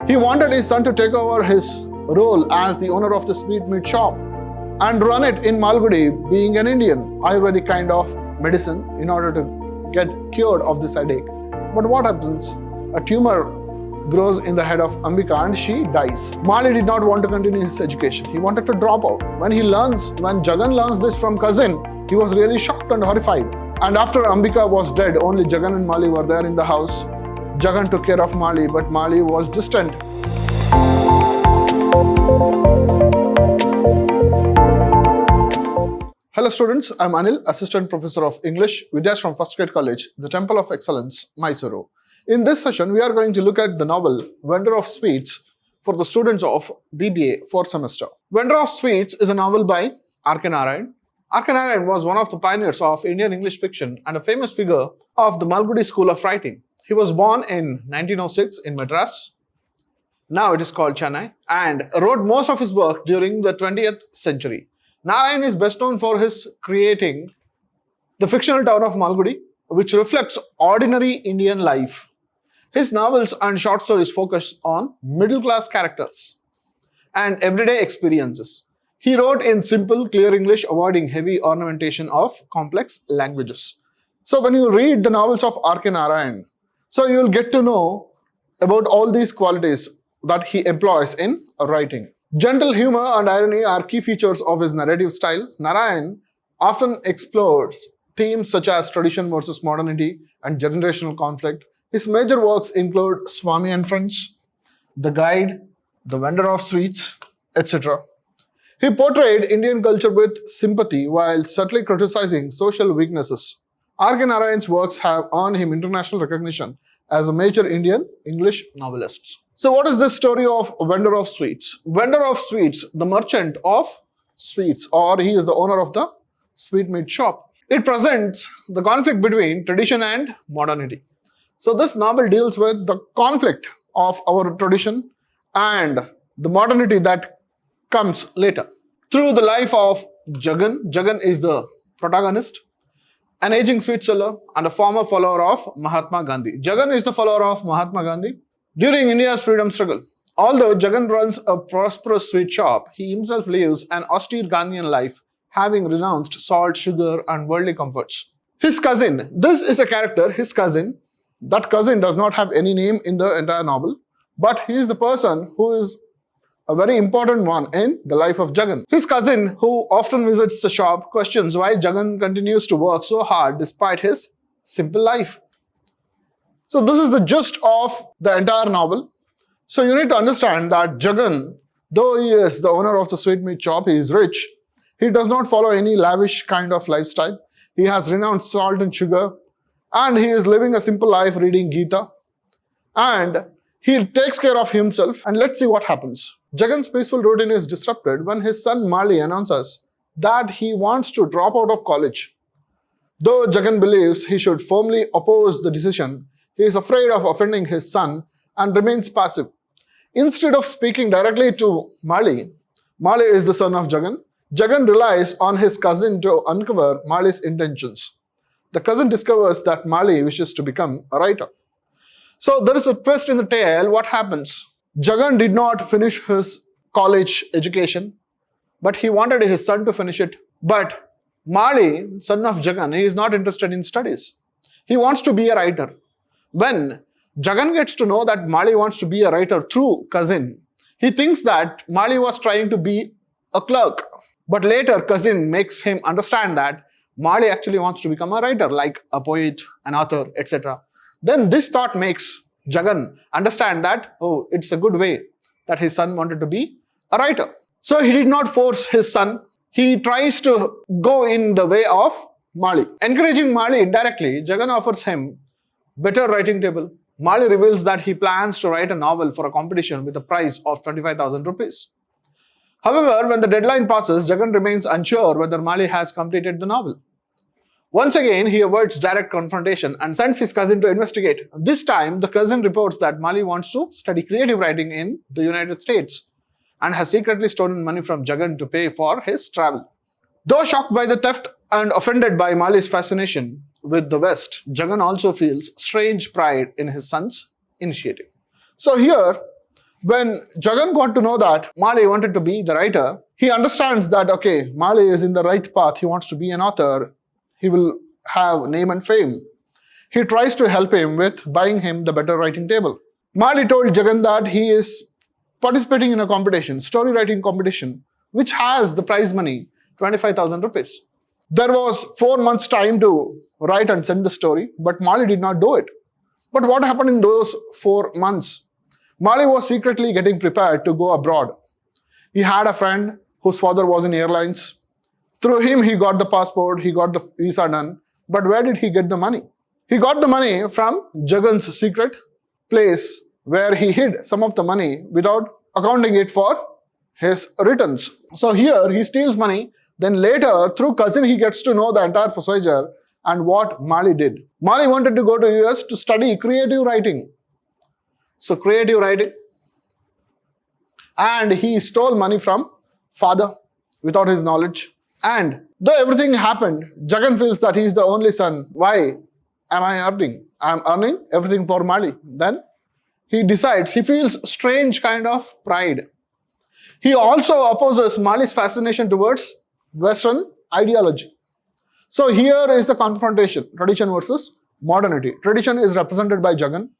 He wanted his son to take over his role as the owner of the sweetmeat shop and run it in Malgudi, being an Indian, Ayurvedic kind of medicine in order to get cured of this headache. But what happens? A tumor grows in the head of Ambika and she dies. Mali did not want to continue his education. He wanted to drop out. When Jagan learns this from cousin, he was really shocked and horrified. And after Ambika was dead, only Jagan and Mali were there in the house. Jagan took care of Mali, but Mali was distant. Hello students, I'm Anil, Assistant Professor of English, Vidhyaashram First Grade College, the Temple of Excellence, MYSURU. In this session, we are going to look at the novel Vendor of Sweets for the students of BBA 4th semester. Vendor of Sweets is a novel by R.K. Narayan. R.K. Narayan was one of the pioneers of Indian English fiction and a famous figure of the Malgudi school of writing. He was born in 1906 in Madras, now it is called Chennai, and wrote most of his work during the 20th century. Narayan is best known for his creating the fictional town of Malgudi, which reflects ordinary Indian life. His novels and short stories focus on middle-class characters and everyday experiences. He wrote in simple, clear English, avoiding heavy ornamentation of complex languages. So when you read the novels of R.K. Narayan, so you will get to know about all these qualities that he employs in writing. Gentle humor and irony are key features of his narrative style. Narayan often explores themes such as tradition versus modernity and generational conflict. His major works include Swami and Friends, The Guide, The Vendor of Sweets, etc. He portrayed Indian culture with sympathy while subtly criticizing social weaknesses. R.K. Narayan's works have earned him international recognition as a major Indian English novelist. So what is this story of Vendor of Sweets? Vendor of Sweets, the merchant of sweets, or he is the owner of the sweetmeat shop. It presents the conflict between tradition and modernity. So this novel deals with the conflict of our tradition and the modernity that comes later. Through the life of Jagan, Jagan is the protagonist, an aging sweet seller and a former follower of Mahatma Gandhi. Jagan is the follower of Mahatma Gandhi during India's freedom struggle. Although Jagan runs a prosperous sweet shop, he himself lives an austere Gandhian life, having renounced salt, sugar and worldly comforts. His cousin, this is a character, his cousin. That cousin does not have any name in the entire novel, but he is the person who is a very important one in the life of Jagan. His cousin, who often visits the shop, questions why Jagan continues to work so hard despite his simple life. So this is the gist of the entire novel. So you need to understand that Jagan, though he is the owner of the sweetmeat shop, he is rich. He does not follow any lavish kind of lifestyle. He has renounced salt and sugar, and he is living a simple life reading Gita. And he takes care of himself, and let's see what happens. Jagan's peaceful routine is disrupted when his son Mali announces that he wants to drop out of college. Though Jagan believes he should firmly oppose the decision, he is afraid of offending his son and remains passive. Instead of speaking directly to Mali, Mali is the son of Jagan. Jagan relies on his cousin to uncover Mali's intentions. The cousin discovers that Mali wishes to become a writer. So there is a twist in the tale. What happens? Jagan did not finish his college education, but he wanted his son to finish it. But Mali, son of Jagan, he is not interested in studies. He wants to be a writer. When Jagan gets to know that Mali wants to be a writer through cousin, he thinks that Mali was trying to be a clerk. But later, cousin makes him understand that Mali actually wants to become a writer, like a poet, an author, etc. Then this thought makes Jagan understand that, oh, it's a good way that his son wanted to be a writer. So he did not force his son. He tries to go in the way of Mali. Encouraging Mali indirectly, Jagan offers him better writing table. Mali reveals that he plans to write a novel for a competition with a prize of 25,000 rupees. However, when the deadline passes, Jagan remains unsure whether Mali has completed the novel. Once again, he avoids direct confrontation and sends his cousin to investigate. This time, the cousin reports that Mali wants to study creative writing in the United States and has secretly stolen money from Jagan to pay for his travel. Though shocked by the theft and offended by Mali's fascination with the West, Jagan also feels strange pride in his son's initiative. So here, When Jagan got to know that Mali wanted to be the writer, he understands that, okay, Mali is in the right path. He wants to be an author. He will have name and fame. He tries to help him with buying him the better writing table. Mali told Jagan that he is participating in a competition, story writing competition, which has the prize money, 25,000 rupees. There was 4 months time to write and send the story, but Mali did not do it. But what happened in those 4 months? Mali was secretly getting prepared to go abroad. He had a friend whose father was in airlines. Through him, he got the passport, he got the visa done. But where did he get the money? He got the money from Jagan's secret place where he hid some of the money without accounting it for his returns. So here he steals money. Then later, through cousin, he gets to know the entire procedure and what Mali did. Mali wanted to go to US to study creative writing. So creative writing. And he stole money from father without his knowledge. And though everything happened, Jagan feels that he is the only son. Why am I earning? I am earning everything for Mali. Then he decides, he feels strange kind of pride. He also opposes Mali's fascination towards Western ideology. So here is the confrontation, tradition versus modernity. Tradition is represented by Jagan.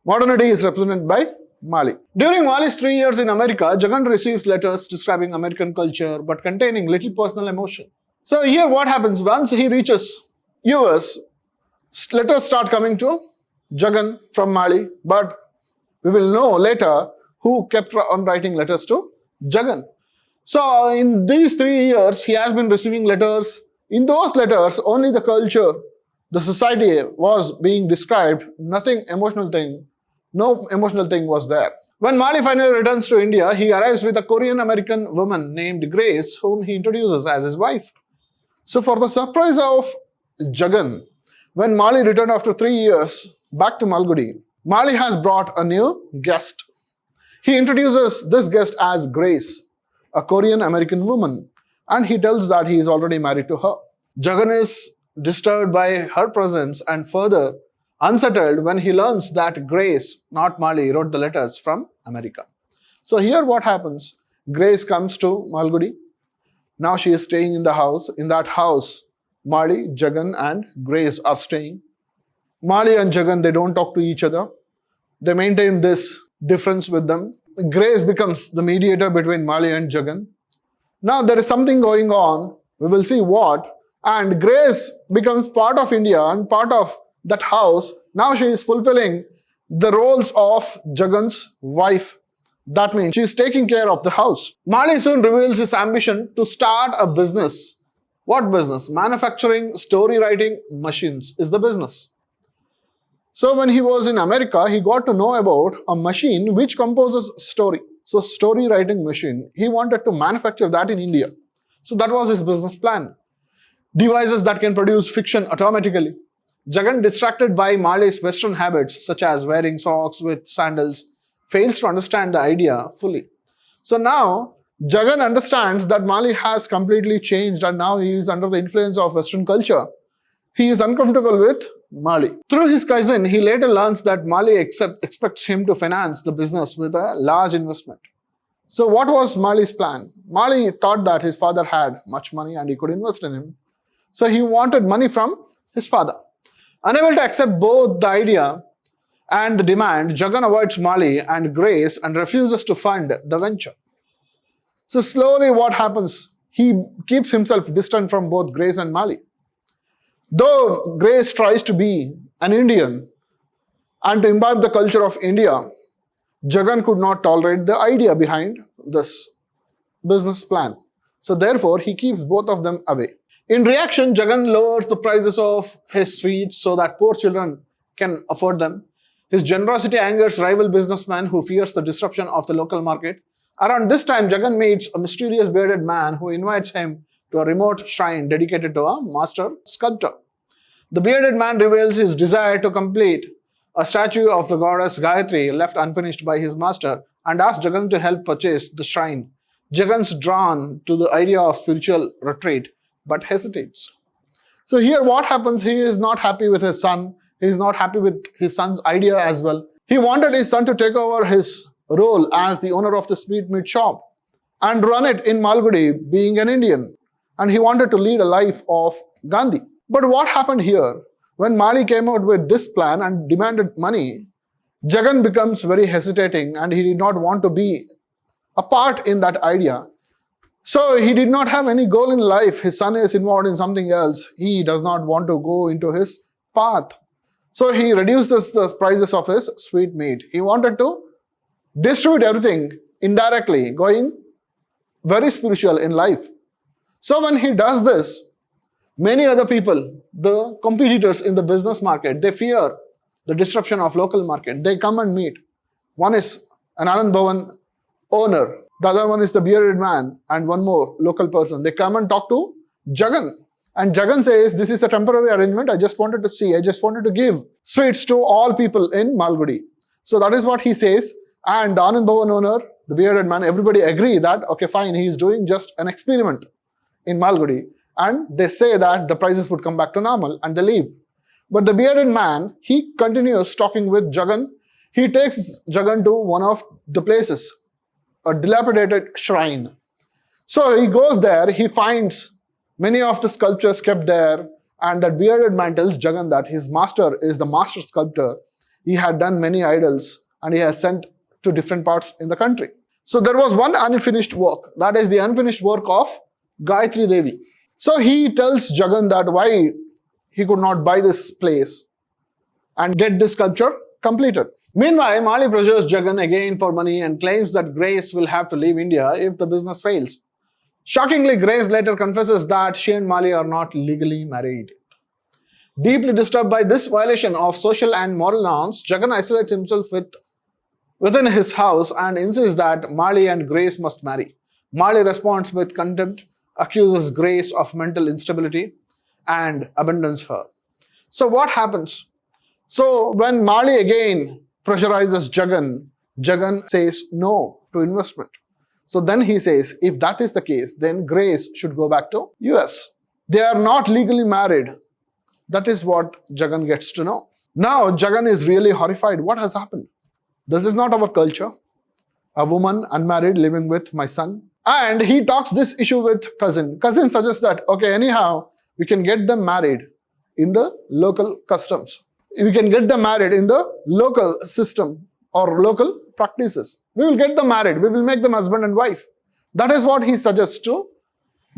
Modernity is represented by Mali. During Mali's 3 years in America, Jagan receives letters describing American culture but containing little personal emotion. So here what happens, once he reaches US, letters start coming to Jagan from Mali, but we will know later who kept on writing letters to Jagan. So in these 3 years, he has been receiving letters. In those letters, only the culture, the society was being described, nothing emotional thing, no emotional thing was there. When Mali finally returns to India, he arrives with a Korean American woman named Grace, whom he introduces as his wife. So for the surprise of Jagan, when Mali returned after 3 years back to Malgudi, Mali has brought a new guest. He introduces this guest as Grace, a Korean American woman, and he tells that he is already married to her. Jagan is disturbed by her presence and further unsettled when he learns that Grace, not Mali, wrote the letters from America. So here what happens? Grace comes to Malgudi. Now she is staying in the house. In that house, Mali, Jagan and Grace are staying. Mali and Jagan, they don't talk to each other. They maintain this difference with them. Grace becomes the mediator between Mali and Jagan. Now there is something going on. We will see what. And Grace becomes part of India and part of that house. Now she is fulfilling the roles of Jagan's wife. That means she is taking care of the house. Mali soon reveals his ambition to start a business. What business? Manufacturing story writing machines is the business. So when he was in America, he got to know about a machine which composes story. So story writing machine, he wanted to manufacture that in India. So that was his business plan. Devices that can produce fiction automatically. Jagan, distracted by Mali's Western habits such as wearing socks with sandals, fails to understand the idea fully. So now Jagan understands that Mali has completely changed and now he is under the influence of Western culture. He is uncomfortable with Mali. Through his cousin, he later learns that Mali expects him to finance the business with a large investment. So what was Mali's plan? Mali thought that his father had much money and he could invest in him. So he wanted money from his father. Unable to accept both the idea and the demand, Jagan avoids Mali and Grace and refuses to fund the venture. So slowly what happens? He keeps himself distant from both Grace and Mali. Though Grace tries to be an Indian and to imbibe the culture of India, Jagan could not tolerate the idea behind this business plan. So therefore, he keeps both of them away. In reaction, Jagan lowers the prices of his sweets so that poor children can afford them. His generosity angers rival businessman who fears the disruption of the local market. Around this time, Jagan meets a mysterious bearded man who invites him to a remote shrine dedicated to a master sculptor. The bearded man reveals his desire to complete a statue of the goddess Gayatri left unfinished by his master and asks Jagan to help purchase the shrine. Jagan's drawn to the idea of spiritual retreat but hesitates. So here what happens, he is not happy with his son. He is not happy with his son's idea as well. He wanted his son to take over his role as the owner of the sweetmeat shop and run it in Malgudi, being an Indian. And he wanted to lead a life of Gandhi. But what happened here? When Mali came out with this plan and demanded money, Jagan becomes very hesitating and he did not want to be a part in that idea. So he did not have any goal in life. His son is involved in something else. He does not want to go into his path. So he reduced the prices of his sweetmeat. He wanted to distribute everything indirectly, going very spiritual in life. So when he does this, many other people, the competitors in the business market, they fear the disruption of local market. They come and meet. One is an Anand Bhavan owner. The other one is the bearded man and one more local person. They come and talk to Jagan. And Jagan says, this is a temporary arrangement. I just wanted to give sweets to all people in Malgudi. So that is what he says. And the Anand Bhavan owner, the bearded man, everybody agree that, okay, fine, he is doing just an experiment in Malgudi. And they say that the prices would come back to normal and they leave. But the bearded man, he continues talking with Jagan. He takes Jagan to one of the places, a dilapidated shrine. So he goes there, he finds many of the sculptures kept there, and that bearded man tells Jagan that his master is the master sculptor. He had done many idols and he has sent to different parts in the country. So there was one unfinished work, that is the unfinished work of Gayatri Devi. So he tells Jagan that why he could not buy this place and get this sculpture completed. Meanwhile, Mali pressures Jagan again for money and claims that Grace will have to leave India if the business fails. Shockingly, Grace later confesses that she and Mali are not legally married. Deeply disturbed by this violation of social and moral norms, Jagan isolates himself within his house and insists that Mali and Grace must marry. Mali responds with contempt, accuses Grace of mental instability, and abandons her. So what happens? So when Mali again pressurizes Jagan, Jagan says no to investment. So then he says, if that is the case, then Grace should go back to US. They are not legally married. That is what Jagan gets to know. Now Jagan is really horrified. What has happened? This is not our culture. A woman unmarried living with my son. And he talks this issue with cousin. Cousin suggests that, okay, anyhow, we can get them married in the local customs. We can get them married in the local system or local practices. We will get them married. We will make them husband and wife. That is what he suggests to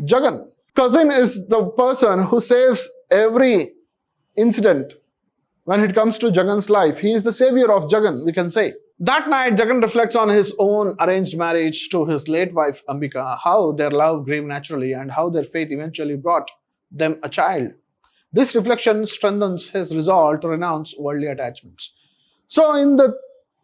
Jagan. Cousin is the person who saves every incident when it comes to Jagan's life. He is the savior of Jagan, we can say. That night, Jagan reflects on his own arranged marriage to his late wife Ambika, how their love grew naturally and how their faith eventually brought them a child. This reflection strengthens his resolve to renounce worldly attachments. So in the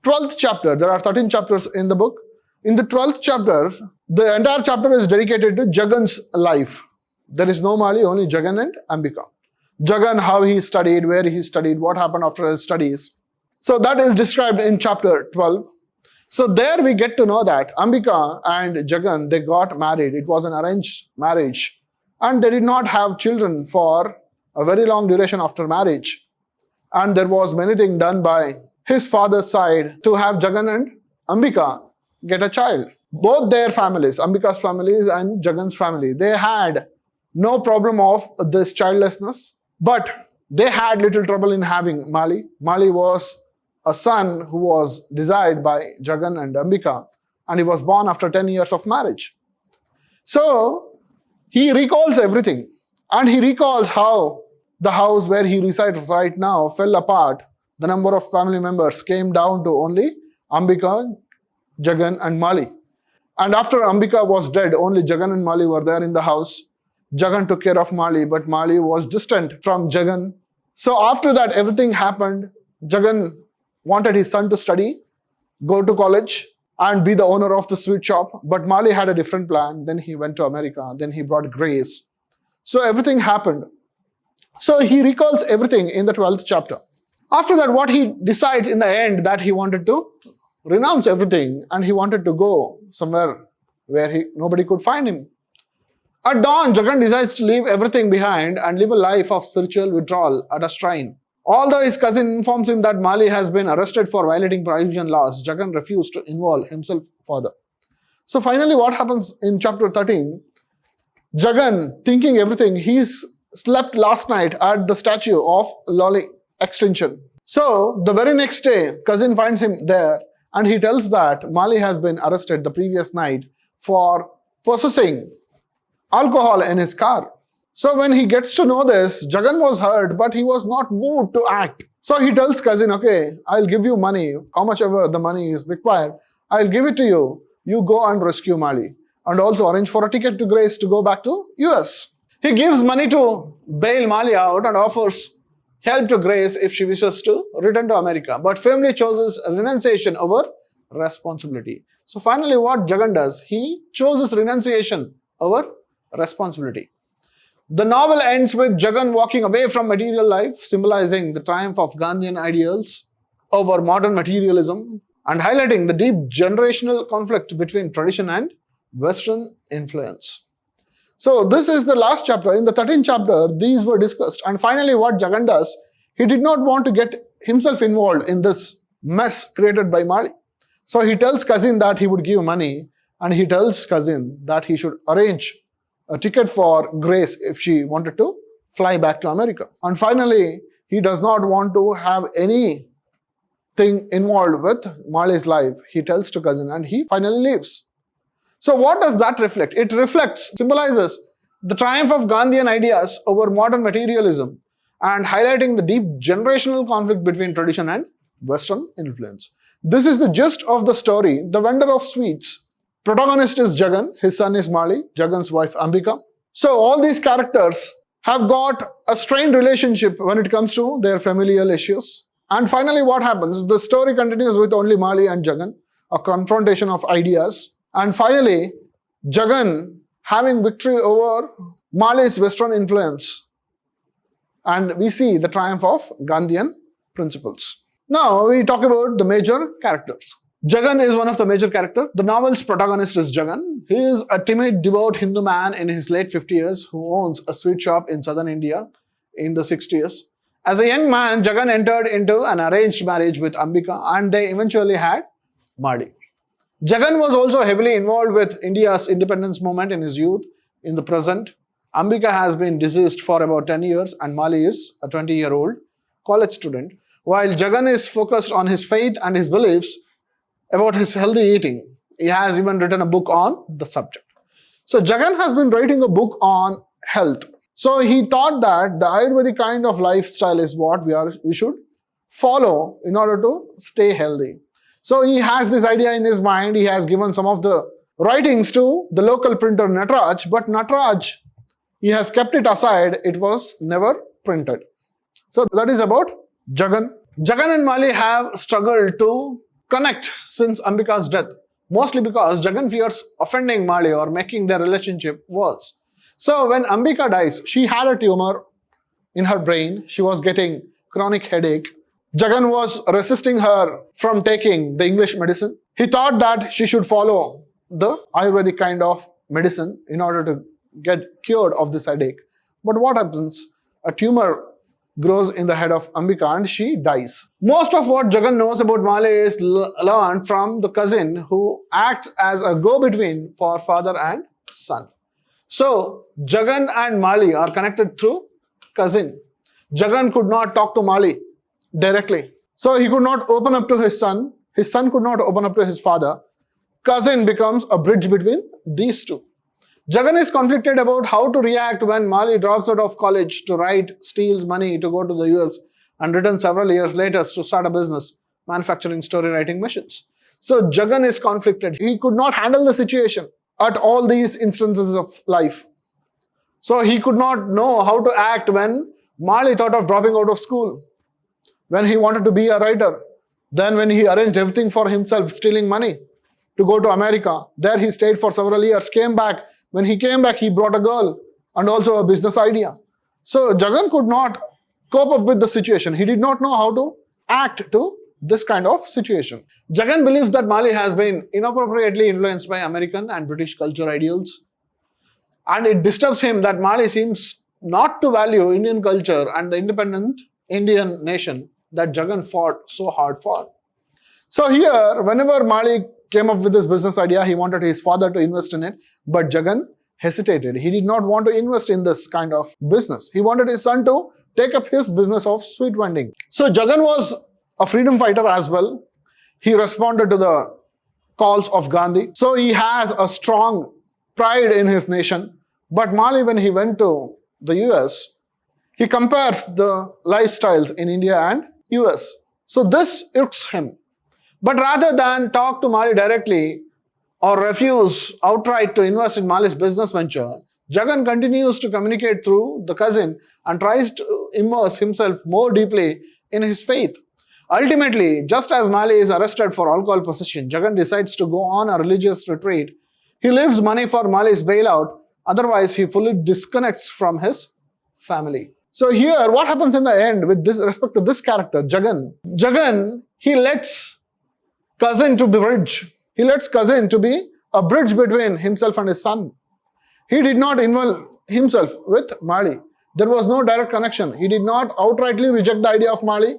12th chapter, there are 13 chapters in the book. In the 12th chapter, the entire chapter is dedicated to Jagan's life. There is no Mali, only Jagan and Ambika. Jagan, how he studied, where he studied, what happened after his studies. So that is described in chapter 12. So there we get to know that Ambika and Jagan, they got married. It was an arranged marriage. And they did not have children for a very long duration after marriage. And there was many things done by his father's side to have Jagan and Ambika get a child. Both their families, Ambika's families and Jagan's family, they had no problem of this childlessness, but they had little trouble in having Mali. Mali was a son who was desired by Jagan and Ambika, and he was born after 10 years of marriage. So he recalls everything, and he recalls how the house where he resides right now fell apart. The number of family members came down to only Ambika, Jagan and Mali. And after Ambika was dead, only Jagan and Mali were there in the house. Jagan took care of Mali, but Mali was distant from Jagan. So after that, everything happened. Jagan wanted his son to study, go to college, and be the owner of the sweet shop. But Mali had a different plan. Then he went to America. Then he brought Grace. So everything happened. So he recalls everything in the 12th chapter. After that, what he decides in the end, that he wanted to renounce everything and he wanted to go somewhere where nobody could find him. At dawn, Jagan decides to leave everything behind and live a life of spiritual withdrawal at a shrine. Although his cousin informs him that Mali has been arrested for violating prohibition laws, Jagan refused to involve himself further. So finally, what happens in chapter 13? Jagan, thinking everything, he's slept last night at the statue of Lolly extinction. So the very next day, cousin finds him there and he tells that Mali has been arrested the previous night for possessing alcohol in his car. So when he gets to know this, Jagan was hurt, but he was not moved to act. So he tells cousin, okay, I'll give you money, how much ever the money is required, I'll give it to you. You go and rescue Mali and also arrange for a ticket to Grace to go back to US. He gives money to bail Mali out and offers help to Grace if she wishes to return to America, but firmly chooses renunciation over responsibility. So finally what Jagan does, he chooses renunciation over responsibility. The novel ends with Jagan walking away from material life, symbolizing the triumph of Gandhian ideals over modern materialism and highlighting the deep generational conflict between tradition and Western influence. So this is the last chapter. In the 13th chapter, these were discussed. And finally what Jagan does, he did not want to get himself involved in this mess created by Mali. So he tells cousin that he would give money and he tells cousin that he should arrange a ticket for Grace if she wanted to fly back to America. And finally, he does not want to have anything involved with Mali's life. He tells to cousin and he finally leaves. So what does that reflect? It symbolizes the triumph of Gandhian ideas over modern materialism and highlighting the deep generational conflict between tradition and Western influence. This is the gist of the story, The Vendor of Sweets. Protagonist is Jagan, his son is Mali, Jagan's wife Ambika. So all these characters have got a strained relationship when it comes to their familial issues. And finally what happens? The story continues with only Mali and Jagan, a confrontation of ideas. And finally, Jagan having victory over Mali's Western influence. And we see the triumph of Gandhian principles. Now we talk about the major characters. Jagan is one of the major characters. The novel's protagonist is Jagan. He is a timid, devout Hindu man in his late 50s who owns a sweet shop in southern India in the 60s. As a young man, Jagan entered into an arranged marriage with Ambika and they eventually had Mali. Jagan was also heavily involved with India's independence movement in his youth. In the present, Ambika has been deceased for about 10 years and Mali is a 20-year-old college student, while Jagan is focused on his faith and his beliefs about his healthy eating. He has even written a book on the subject. So Jagan has been writing a book on health. So he thought that the Ayurvedic kind of lifestyle is what we should follow in order to stay healthy. So he has this idea in his mind. He has given some of the writings to the local printer Nataraj, but Nataraj, he has kept it aside. It was never printed. So that is about Jagan. Jagan and Mali have struggled to connect since Ambika's death, mostly because Jagan fears offending Mali or making their relationship worse. So when Ambika dies, she had a tumor in her brain. She was getting chronic headache. Jagan was resisting her from taking the English medicine. He thought that she should follow the Ayurvedic kind of medicine in order to get cured of this headache. But what happens? A tumor grows in the head of Ambika and she dies. Most of what Jagan knows about Mali is learned from the cousin who acts as a go-between for father and son. So Jagan and Mali are connected through cousin. Jagan could not talk to Mali directly. So he could not open up to his son. His son could not open up to his father. Cousin becomes a bridge between these two. Jagan is conflicted about how to react when Mali drops out of college to write, steals money to go to the US and returns several years later to start a business manufacturing story writing machines. So Jagan is conflicted. He could not handle the situation at all these instances of life. So he could not know how to act when Mali thought of dropping out of school, when he wanted to be a writer, then when he arranged everything for himself, stealing money to go to America. There he stayed for several years, came back. When he came back, he brought a girl and also a business idea. So Jagan could not cope up with the situation. He did not know how to act to this kind of situation. Jagan believes that Mali has been inappropriately influenced by American and British culture ideals. And it disturbs him that Mali seems not to value Indian culture and the independent Indian nation that Jagan fought so hard for. So here, whenever Mali came up with this business idea, he wanted his father to invest in it, but Jagan hesitated. He did not want to invest in this kind of business. He wanted his son to take up his business of sweet vending. So Jagan was a freedom fighter as well. He responded to the calls of Gandhi. So he has a strong pride in his nation. But Mali, when he went to the US, he compares the lifestyles in India and US. So this irks him. But rather than talk to Mali directly or refuse outright to invest in Mali's business venture, Jagan continues to communicate through the cousin and tries to immerse himself more deeply in his faith. Ultimately, just as Mali is arrested for alcohol possession, Jagan decides to go on a religious retreat. He leaves money for Mali's bailout, otherwise he fully disconnects from his family. So here, what happens in the end with this respect to this character, Jagan? Jagan, he lets cousin to bridge. He lets cousin to be a bridge between himself and his son. He did not involve himself with Mali. There was no direct connection. He did not outrightly reject the idea of Mali,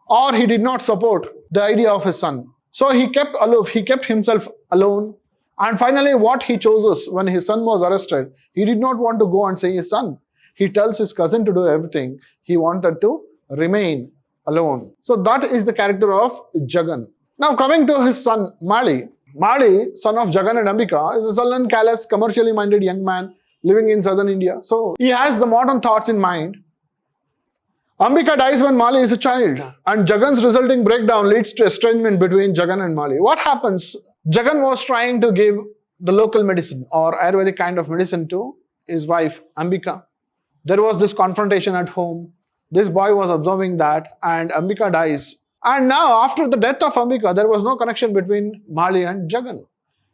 or he did not support the idea of his son. So he kept aloof, he kept himself alone. And finally, what he chose when his son was arrested, he did not want to go and see his son. He tells his cousin to do everything. He wanted to remain alone. So that is the character of Jagan. Now coming to his son, Mali. Mali, son of Jagan and Ambika, is a sullen, callous, commercially minded young man living in southern India. So he has the modern thoughts in mind. Ambika dies when Mali is a child, and Jagan's resulting breakdown leads to estrangement between Jagan and Mali. What happens? Jagan was trying to give the local medicine or Ayurvedic kind of medicine to his wife, Ambika. There was this confrontation at home. This boy was observing that, and Ambika dies. And now, after the death of Ambika, there was no connection between Mali and Jagan.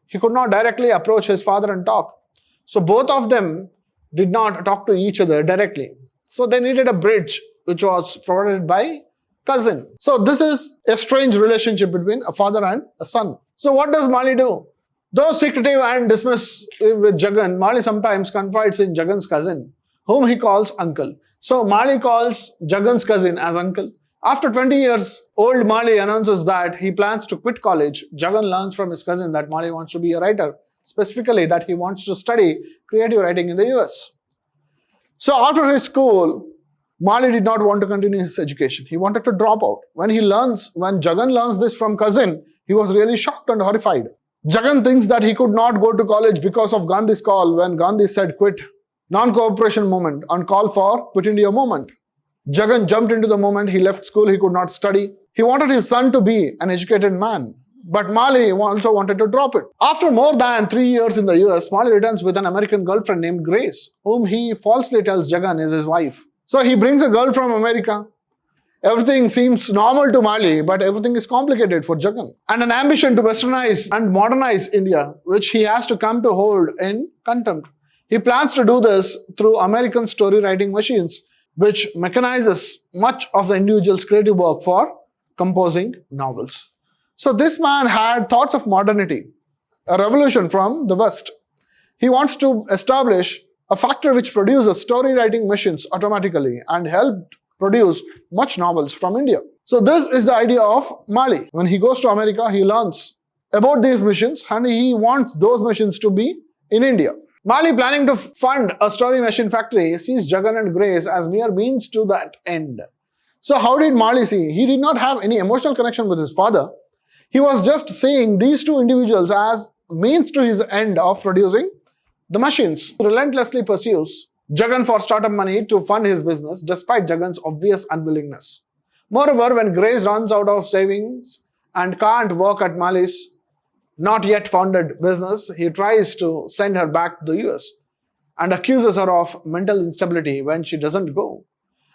He could not directly approach his father and talk. So both of them did not talk to each other directly. So they needed a bridge, which was provided by cousin. So this is a strange relationship between a father and a son. So what does Mali do? Though secretive and dismissive with Jagan, Mali sometimes confides in Jagan's cousin, whom he calls uncle. So Mali calls Jagan's cousin as uncle. After 20 years, old Mali announces that he plans to quit college. Jagan learns from his cousin that Mali wants to be a writer, specifically that he wants to study creative writing in the US. So after his school, Mali did not want to continue his education. He wanted to drop out. When Jagan learns this from cousin, he was really shocked and horrified. Jagan thinks that he could not go to college because of Gandhi's call when Gandhi said quit, non-cooperation movement, and call for quit India movement. Jagan jumped into the movement. He left school. He could not study. He wanted his son to be an educated man. But Mali also wanted to drop it. After more than 3 years in the US, Mali returns with an American girlfriend named Grace, whom he falsely tells Jagan is his wife. So he brings a girl from America. Everything seems normal to Mali, but everything is complicated for Jagan. And an ambition to westernize and modernize India, which he has to come to hold in contempt. He plans to do this through American story writing machines, which mechanizes much of the individual's creative work for composing novels. So this man had thoughts of modernity, a revolution from the West. He wants to establish a factory which produces story writing machines automatically and helped produce much novels from India. So this is the idea of Mali. When he goes to America, he learns about these machines and he wants those machines to be in India. Mali, planning to fund a story machine factory, sees Jagan and Grace as mere means to that end. So how did Mali see? He did not have any emotional connection with his father. He was just seeing these two individuals as means to his end of producing the machines. He relentlessly pursues Jagan for startup money to fund his business despite Jagan's obvious unwillingness. Moreover, when Grace runs out of savings and can't work at Mali's not yet founded business, he tries to send her back to the US and accuses her of mental instability when she doesn't go.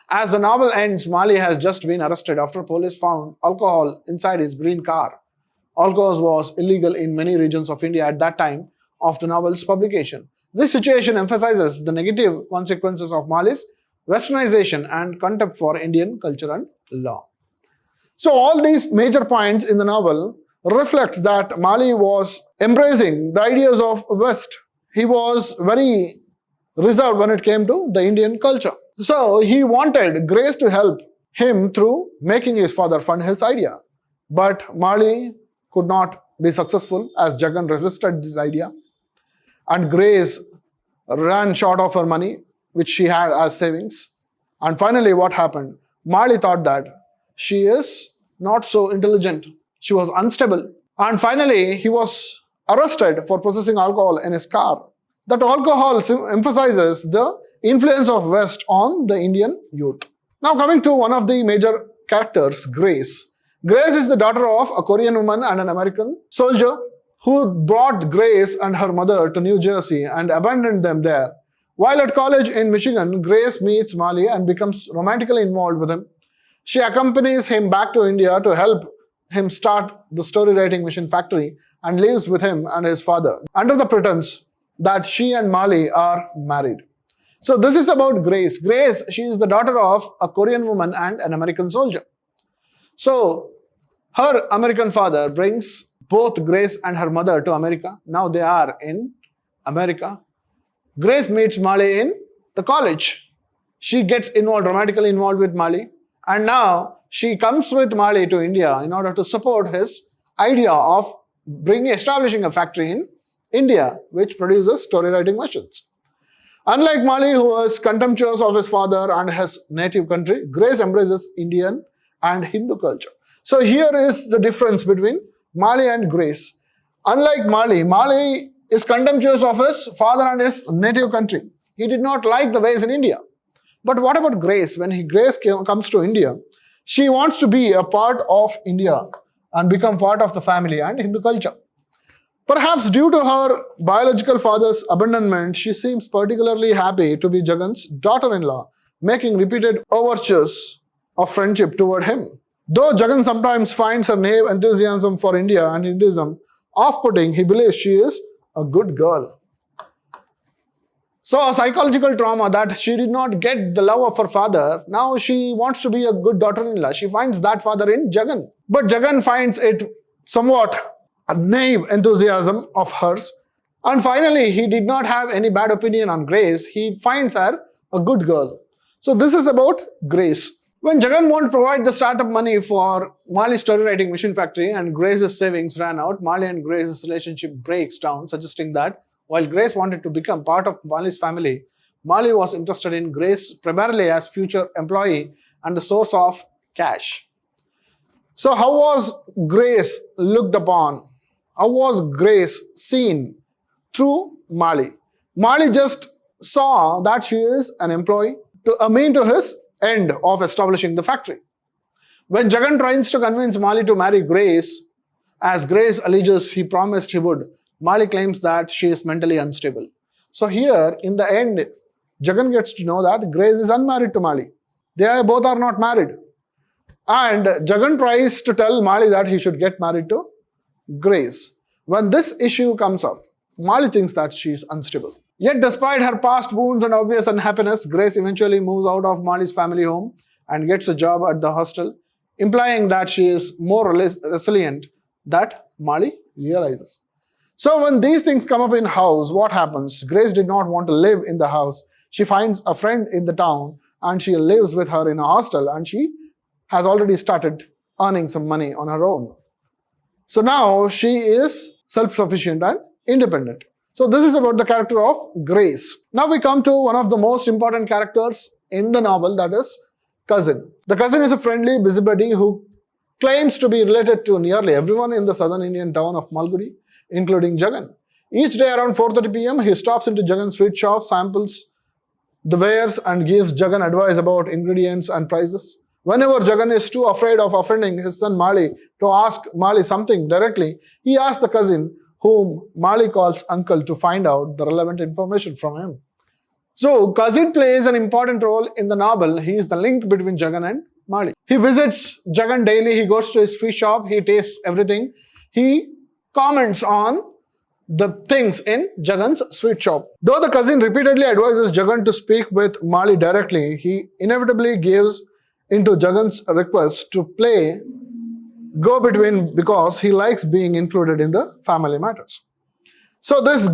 As the novel ends, Mali has just been arrested after police found alcohol inside his green car. Alcohol was illegal in many regions of India at that time of the novel's publication. This situation emphasizes the negative consequences of Mali's westernization and contempt for Indian culture and law. So all these major points in the novel reflects that Mali was embracing the ideas of West. He was very reserved when it came to the Indian culture. So he wanted Grace to help him through making his father fund his idea. But Mali could not be successful as Jagan resisted this idea, and Grace ran short of her money, which she had as savings. And finally, what happened? Mali thought that she is not so intelligent. She was unstable. And finally, he was arrested for possessing alcohol in his car. That alcohol emphasizes the influence of West on the Indian youth. Now coming to one of the major characters, Grace. Grace is the daughter of a Korean woman and an American soldier who brought Grace and her mother to New Jersey and abandoned them there. While at college in Michigan, Grace meets Mali and becomes romantically involved with him. She accompanies him back to India to help him start the story writing machine factory and lives with him and his father under the pretense that she and Mali are married. So this is about Grace. Grace, she is the daughter of a Korean woman and an American soldier. So her American father brings both Grace and her mother to America. Now they are in America. Grace meets Mali in the college. She gets romantically involved with Mali. And now she comes with Mali to India in order to support his idea of establishing a factory in India, which produces story writing machines. Unlike Mali, who was contemptuous of his father and his native country, Grace embraces Indian and Hindu culture. So here is the difference between Mali and Grace. Unlike Mali, Mali is contemptuous of his father and his native country. He did not like the ways in India. But what about Grace? When Grace comes to India, she wants to be a part of India and become part of the family and Hindu culture. Perhaps due to her biological father's abandonment, she seems particularly happy to be Jagan's daughter-in-law, making repeated overtures of friendship toward him. Though Jagan sometimes finds her naive enthusiasm for India and Hinduism off-putting, he believes she is a good girl. So a psychological trauma that she did not get the love of her father, now she wants to be a good daughter-in-law. She finds that father in Jagan. But Jagan finds it somewhat a naive enthusiasm of hers. And finally, he did not have any bad opinion on Grace. He finds her a good girl. So this is about Grace. When Jagan won't provide the startup money for Mali's story writing machine factory and Grace's savings ran out, Mali and Grace's relationship breaks down, suggesting that while Grace wanted to become part of Mali's family, Mali was interested in Grace primarily as future employee and the source of cash. So how was Grace looked upon? How was Grace seen? Through Mali. Mali just saw that she is an employee, a mean to his end of establishing the factory. When Jagan tries to convince Mali to marry Grace, as Grace alleges he promised he would, Mali claims that she is mentally unstable. So here, in the end, Jagan gets to know that Grace is unmarried to Mali. They both are not married. And Jagan tries to tell Mali that he should get married to Grace. When this issue comes up, Mali thinks that she is unstable. Yet despite her past wounds and obvious unhappiness, Grace eventually moves out of Mali's family home and gets a job at the hostel, implying that she is more resilient than Mali realizes. So when these things come up in house, what happens? Grace did not want to live in the house. She finds a friend in the town and she lives with her in a hostel, and she has already started earning some money on her own. So now she is self-sufficient and independent. So this is about the character of Grace. Now we come to one of the most important characters in the novel, that is cousin. The cousin is a friendly busybody who claims to be related to nearly everyone in the southern Indian town of Malgudi, including Jagan. Each day around 4:30 p.m. he stops into Jagan's sweet shop, samples the wares and gives Jagan advice about ingredients and prices. Whenever Jagan is too afraid of offending his son Mali to ask Mali something directly, he asks the cousin, whom Mali calls uncle, to find out the relevant information from him. So cousin plays an important role in the novel. He is the link between Jagan and Mali. He visits Jagan daily, he goes to his fish shop, he tastes everything. He comments on the things in Jagan's sweet shop. Though the cousin repeatedly advises Jagan to speak with Mali directly, he inevitably gives into Jagan's request to play go-between because he likes being included in the family matters. So this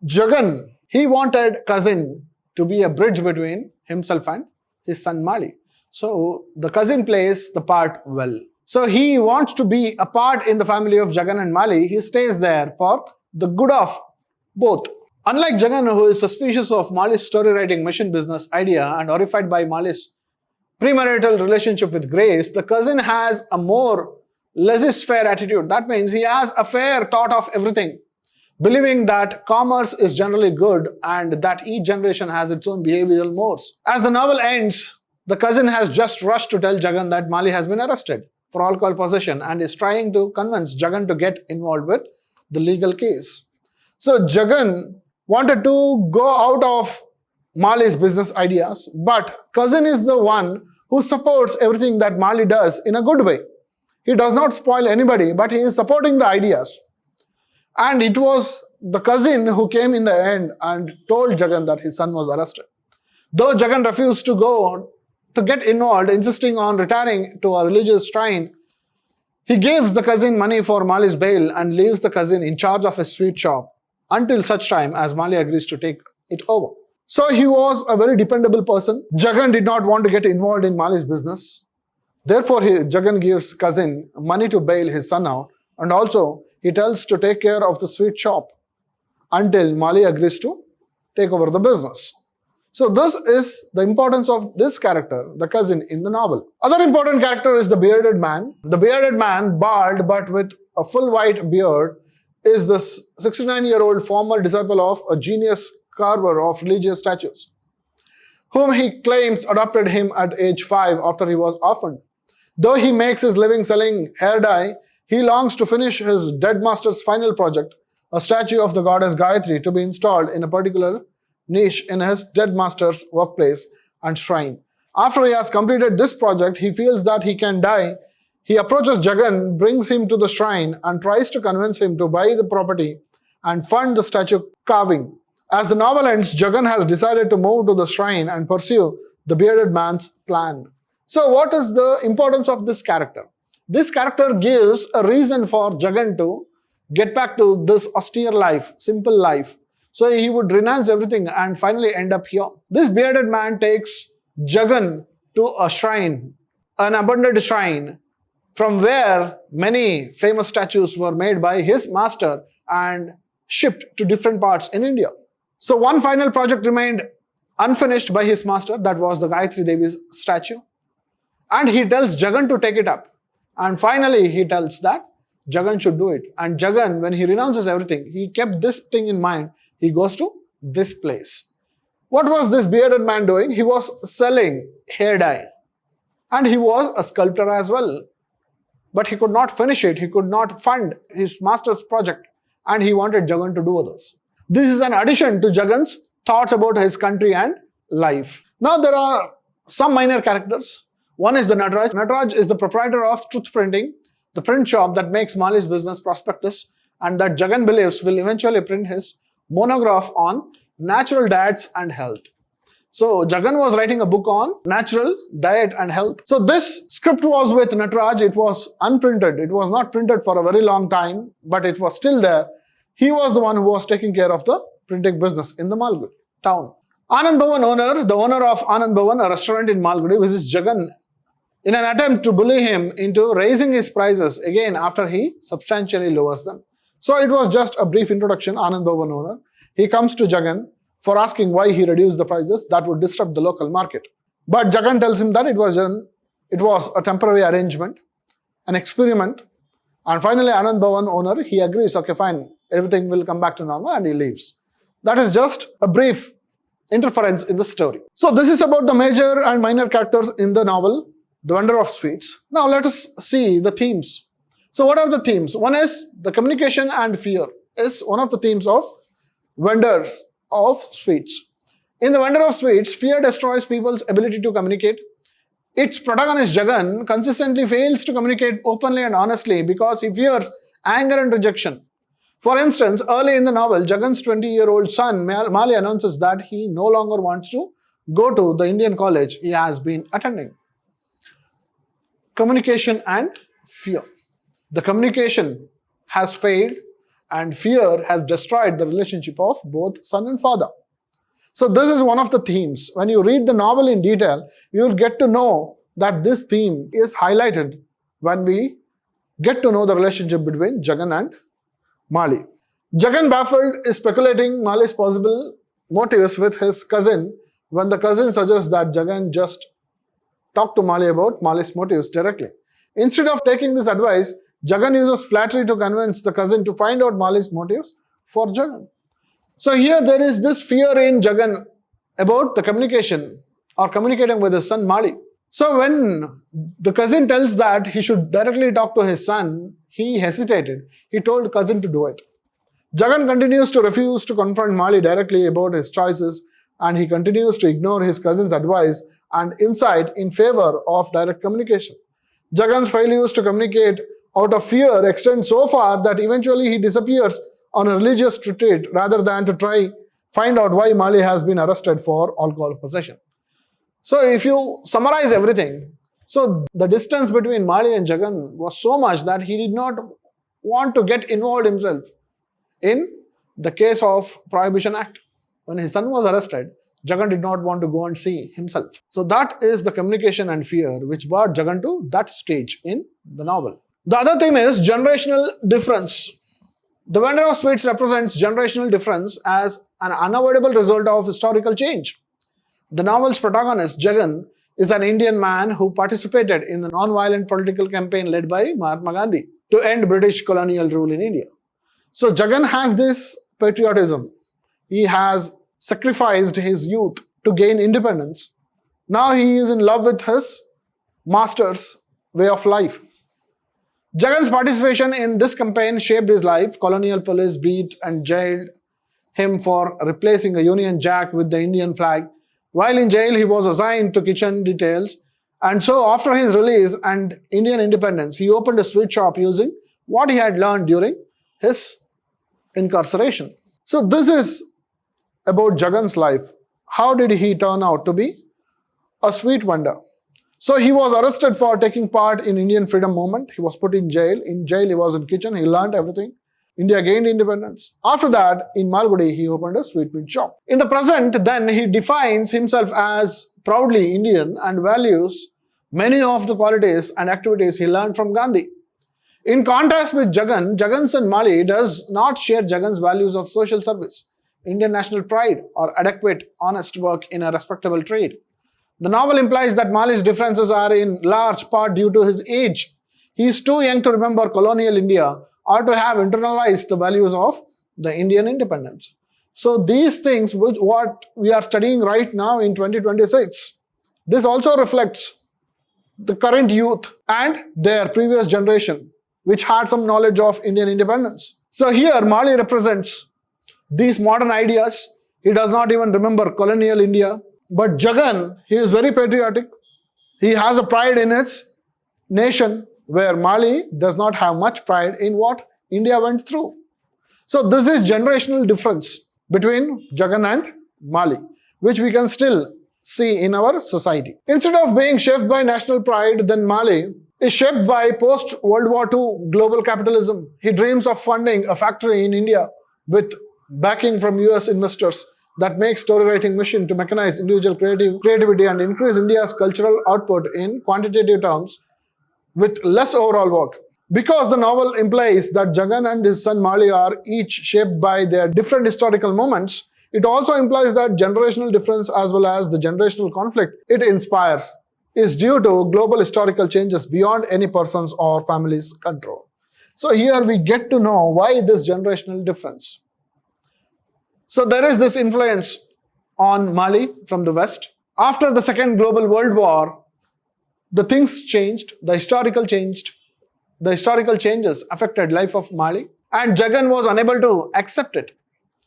Jagan, he wanted cousin to be a bridge between himself and his son Mali. So the cousin plays the part well. So he wants to be a part in the family of Jagan and Mali. He stays there for the good of both. Unlike Jagan, who is suspicious of Mali's story writing machine business idea and horrified by Mali's premarital relationship with Grace, the cousin has a more laissez-faire attitude. That means he has a fair thought of everything, believing that commerce is generally good and that each generation has its own behavioral mores. As the novel ends, the cousin has just rushed to tell Jagan that Mali has been arrested for alcohol possession and is trying to convince Jagan to get involved with the legal case. So Jagan wanted to go out of Mali's business ideas, but cousin is the one who supports everything that Mali does in a good way. He does not spoil anybody, but he is supporting the ideas. And it was the cousin who came in the end and told Jagan that his son was arrested. Though Jagan refused to go to get involved, insisting on retiring to a religious shrine, he gives the cousin money for Mali's bail and leaves the cousin in charge of his sweet shop until such time as Mali agrees to take it over. So he was a very dependable person. Jagan did not want to get involved in Mali's business. Therefore, Jagan gives cousin money to bail his son out, and also he tells to take care of the sweet shop until Mali agrees to take over the business. So this is the importance of this character, the cousin, in the novel. Other important character is the bearded man. The bearded man, bald but with a full white beard, is the 69-year-old former disciple of a genius carver of religious statues, whom he claims adopted him at age 5 after he was orphaned. Though he makes his living selling hair dye, he longs to finish his dead master's final project, a statue of the goddess Gayatri to be installed in a particular niche in his dead master's workplace and shrine. After he has completed this project, he feels that he can die. He approaches Jagan, brings him to the shrine, and tries to convince him to buy the property and fund the statue carving. As the novel ends, Jagan has decided to move to the shrine and pursue the bearded man's plan. So what is the importance of this character? This character gives a reason for Jagan to get back to this austere life, simple life. So he would renounce everything and finally end up here. This bearded man takes Jagan to a shrine, an abandoned shrine, from where many famous statues were made by his master and shipped to different parts in India. So one final project remained unfinished by his master, that was the Gayatri Devi's statue. And he tells Jagan to take it up. And finally he tells that Jagan should do it. And Jagan, when he renounces everything, he kept this thing in mind. He goes to this place. What was this bearded man doing? He was selling hair dye. And he was a sculptor as well. But he could not finish it. He could not fund his master's project. And he wanted Jagan to do this. This is an addition to Jagan's thoughts about his country and life. Now there are some minor characters. One is the Nataraj. Nataraj is the proprietor of Truth Printing, the print shop that makes Mali's business prospectus and that Jagan believes will eventually print his monograph on natural diets and health. So Jagan was writing a book on natural diet and health. So this script was with Nataraj. It was unprinted. It was not printed for a very long time, but it was still there. He was the one who was taking care of the printing business in the Malgudi town. Anand Bhavan owner, the owner of Anand Bhavan, a restaurant in Malgudi, visits Jagan in an attempt to bully him into raising his prices again after he substantially lowers them. So it was just a brief introduction. Anand Bhavan owner, he comes to Jagan for asking why he reduced the prices that would disrupt the local market. But Jagan tells him that it was a temporary arrangement, an experiment. And finally, Anand Bhavan owner, he agrees, okay, fine, everything will come back to normal, and he leaves. That is just a brief interference in the story. So this is about the major and minor characters in the novel, The Vendor of Sweets. Now let us see the themes. So what are the themes? One is the communication and fear is one of the themes of Vendors of Sweets. In The Vendor of Sweets, fear destroys people's ability to communicate. Its protagonist Jagan consistently fails to communicate openly and honestly because he fears anger and rejection. For instance, early in the novel, Jagan's 20-year-old son Mali announces that he no longer wants to go to the Indian college he has been attending. Communication and fear. The communication has failed and fear has destroyed the relationship of both son and father. So this is one of the themes. When you read the novel in detail, you will get to know that this theme is highlighted when we get to know the relationship between Jagan and Mali. Jagan, baffled, is speculating Mali's possible motives with his cousin when the cousin suggests that Jagan just talk to Mali about Mali's motives directly. Instead of taking this advice, Jagan uses flattery to convince the cousin to find out Mali's motives for Jagan. So here there is this fear in Jagan about the communication or communicating with his son Mali. So when the cousin tells that he should directly talk to his son, he hesitated. He told cousin to do it. Jagan continues to refuse to confront Mali directly about his choices, and he continues to ignore his cousin's advice and insight in favor of direct communication. Jagan's failures to communicate out of fear extend so far that eventually he disappears on a religious retreat rather than to try find out why Mali has been arrested for alcohol possession. So if you summarize everything, so the distance between Mali and Jagan was so much that he did not want to get involved himself in the case of Prohibition Act. When his son was arrested, Jagan did not want to go and see himself. So that is the communication and fear which brought Jagan to that stage in the novel. The other theme is generational difference. The vendor of sweets represents generational difference as an unavoidable result of historical change. The novel's protagonist, Jagan, is an Indian man who participated in the non-violent political campaign led by Mahatma Gandhi to end British colonial rule in India. So Jagan has this patriotism. He has sacrificed his youth to gain independence. Now he is in love with his master's way of life. Jagan's participation in this campaign shaped his life. Colonial police beat and jailed him for replacing a Union Jack with the Indian flag. While in jail, he was assigned to kitchen details. And so after his release and Indian independence, he opened a sweet shop using what he had learned during his incarceration. So this is about Jagan's life. How did he turn out to be a sweet vendor? So he was arrested for taking part in Indian freedom movement. He was put in jail. In jail, he was in kitchen. He learned everything. India gained independence. After that, in Malgudi, he opened a sweetmeat shop. In the present, then, he defines himself as proudly Indian and values many of the qualities and activities he learned from Gandhi. In contrast with Jagan, Jagan's son Mali does not share Jagan's values of social service, Indian national pride, or adequate, honest work in a respectable trade. The novel implies that Mali's differences are in large part due to his age. He is too young to remember colonial India or to have internalized the values of the Indian independence. So these things, what we are studying right now in 2026, this also reflects the current youth and their previous generation, which had some knowledge of Indian independence. So here Mali represents these modern ideas. He does not even remember colonial India. But Jagan, he is very patriotic. He has a pride in his nation, where Mali does not have much pride in what India went through. So this is generational difference between Jagan and Mali, which we can still see in our society. Instead of being shaped by national pride, then Mali is shaped by post-World War II global capitalism. He dreams of funding a factory in India with backing from US investors that makes story writing mission to mechanize individual creativity and increase India's cultural output in quantitative terms with less overall work. Because the novel implies that Jagan and his son Mali are each shaped by their different historical moments, it also implies that generational difference as well as the generational conflict it inspires is due to global historical changes beyond any person's or family's control. So here we get to know why this generational difference. So there is this influence on Mali from the West. After the Second Global World War, the things changed, the historical changes affected life of Mali, and Jagan was unable to accept it.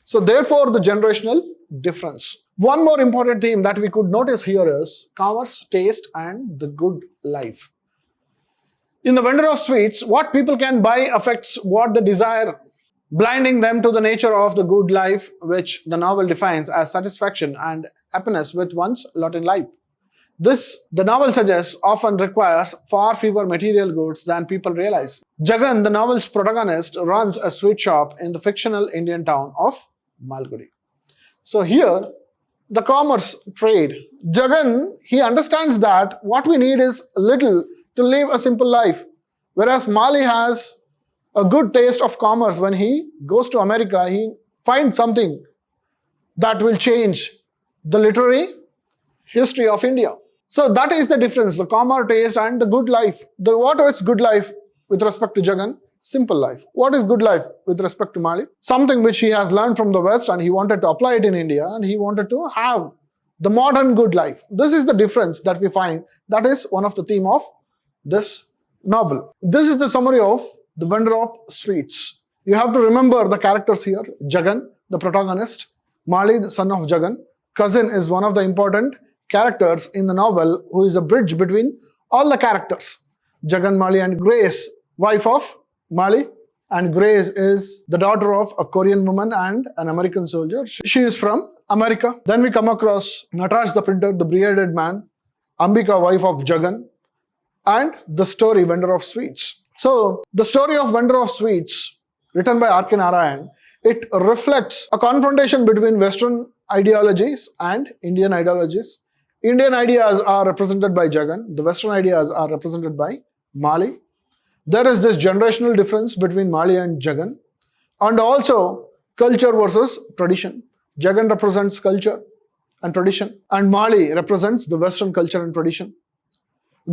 So therefore, the generational difference. One more important theme that we could notice here is commerce, taste, and the good life. In the vendor of sweets, what people can buy affects what they desire, blinding them to the nature of the good life, which the novel defines as satisfaction and happiness with one's lot in life. This, the novel suggests, often requires far fewer material goods than people realize. Jagan, the novel's protagonist, runs a sweet shop in the fictional Indian town of Malgudi. So here, the commerce, trade. Jagan, he understands that what we need is little to live a simple life. Whereas Mali has a good taste of commerce. When he goes to America, he finds something that will change the literary history of India. So that is the difference, the commerce taste and the good life. What is good life with respect to Jagan? Simple life. What is good life with respect to Mali? Something which he has learned from the West and he wanted to apply it in India, and he wanted to have the modern good life. This is the difference that we find. That is one of the theme of this novel. This is the summary of The Vendor of Sweets. You have to remember the characters here. Jagan, the protagonist. Mali, the son of Jagan. Cousin is one of the important characters in the novel, who is a bridge between all the characters. Jagan, Mali and Grace, wife of Mali, and Grace is the daughter of a Korean woman and an American soldier. She is from America. Then we come across Nataraj the printer, the bearded man, Ambika, wife of Jagan, and the story Vendor of Sweets. So the story of Vendor of Sweets, written by R.K. Narayan, it reflects a confrontation between Western ideologies and Indian ideologies. Indian ideas are represented by Jagan. The Western ideas are represented by Mali. There is this generational difference between Mali and Jagan. And also culture versus tradition. Jagan represents culture and tradition, and Mali represents the Western culture and tradition.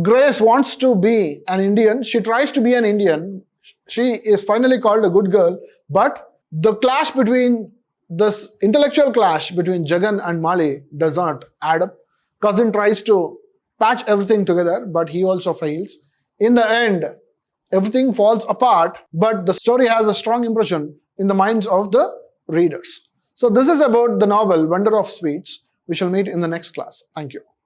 Grace wants to be an Indian. She tries to be an Indian. She is finally called a good girl, but the clash between this intellectual clash between Jagan and Mali does not add up. Cousin tries to patch everything together, but he also fails. In the end, everything falls apart, but the story has a strong impression in the minds of the readers. So this is about the novel Vendor of Sweets. We shall meet in the next class. Thank you.